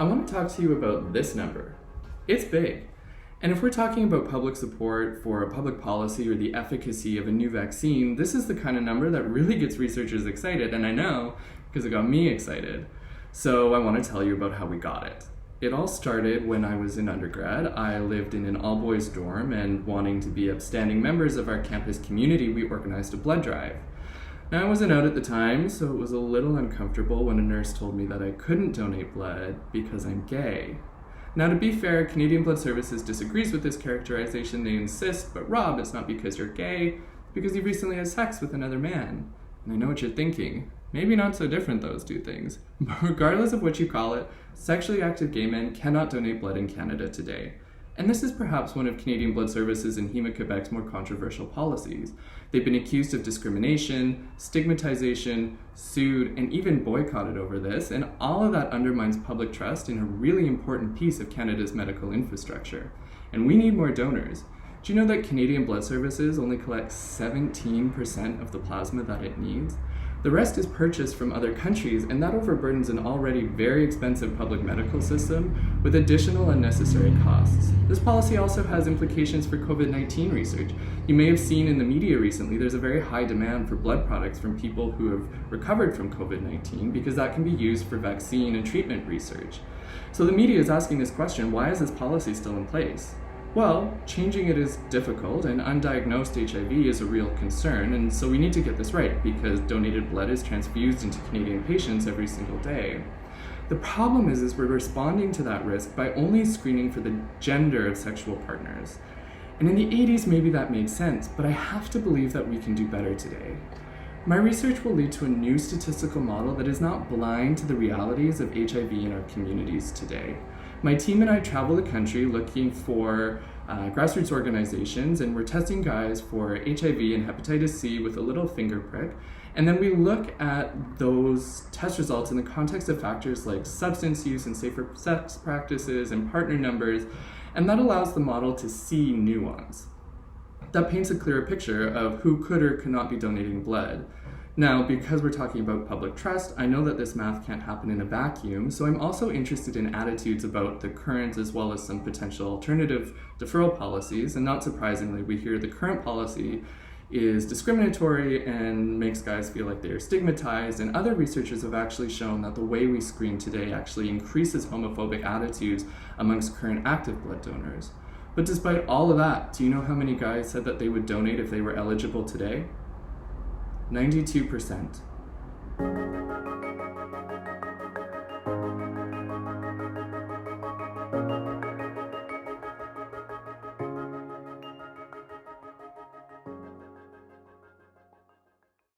I want to talk to you about this number. It's big. And if we're talking about public support for a public policy or the efficacy of a new vaccine, this is the kind of number that really gets researchers excited, and I know because it got me excited. So I want to tell you about how we got it. It all started when I was in undergrad. I lived in an all-boys dorm, and wanting to be upstanding members of our campus community, we organized a blood drive. Now, I wasn't out at the time, so it was a little uncomfortable when a nurse told me that I couldn't donate blood because I'm gay. Now, to be fair, Canadian Blood Services disagrees with this characterization. They insist, but Rob, it's not because you're gay, it's because you recently had sex with another man. And I know what you're thinking. Maybe not so different, those two things. But regardless of what you call it, sexually active gay men cannot donate blood in Canada today. And this is perhaps one of Canadian Blood Services and Héma-Québec's more controversial policies. They've been accused of discrimination, stigmatization, sued, and even boycotted over this, and all of that undermines public trust in a really important piece of Canada's medical infrastructure. And we need more donors. Do you know that Canadian Blood Services only collects 17% of the plasma that it needs? The rest is purchased from other countries, and that overburdens an already very expensive public medical system with additional unnecessary costs. This policy also has implications for COVID-19 research. You may have seen in the media recently there's a very high demand for blood products from people who have recovered from COVID-19 because that can be used for vaccine and treatment research. So the media is asking this question, why is this policy still in place? Well, changing it is difficult, and undiagnosed HIV is a real concern, and so we need to get this right because donated blood is transfused into Canadian patients every single day. The problem is we're responding to that risk by only screening for the gender of sexual partners. And in the 80s, maybe that made sense, but I have to believe that we can do better today. My research will lead to a new statistical model that is not blind to the realities of HIV in our communities today. My team and I travel the country looking for grassroots organizations, and we're testing guys for HIV and hepatitis C with a little finger prick. And then we look at those test results in the context of factors like substance use and safer sex practices and partner numbers, and that allows the model to see nuance. That paints a clearer picture of who could or could not be donating blood. Now, because we're talking about public trust, I know that this math can't happen in a vacuum, so I'm also interested in attitudes about the current as well as some potential alternative deferral policies, and not surprisingly, we hear the current policy is discriminatory and makes guys feel like they're stigmatized, and other researchers have actually shown that the way we screen today actually increases homophobic attitudes amongst current active blood donors. But despite all of that, do you know how many guys said that they would donate if they were eligible today? 92%.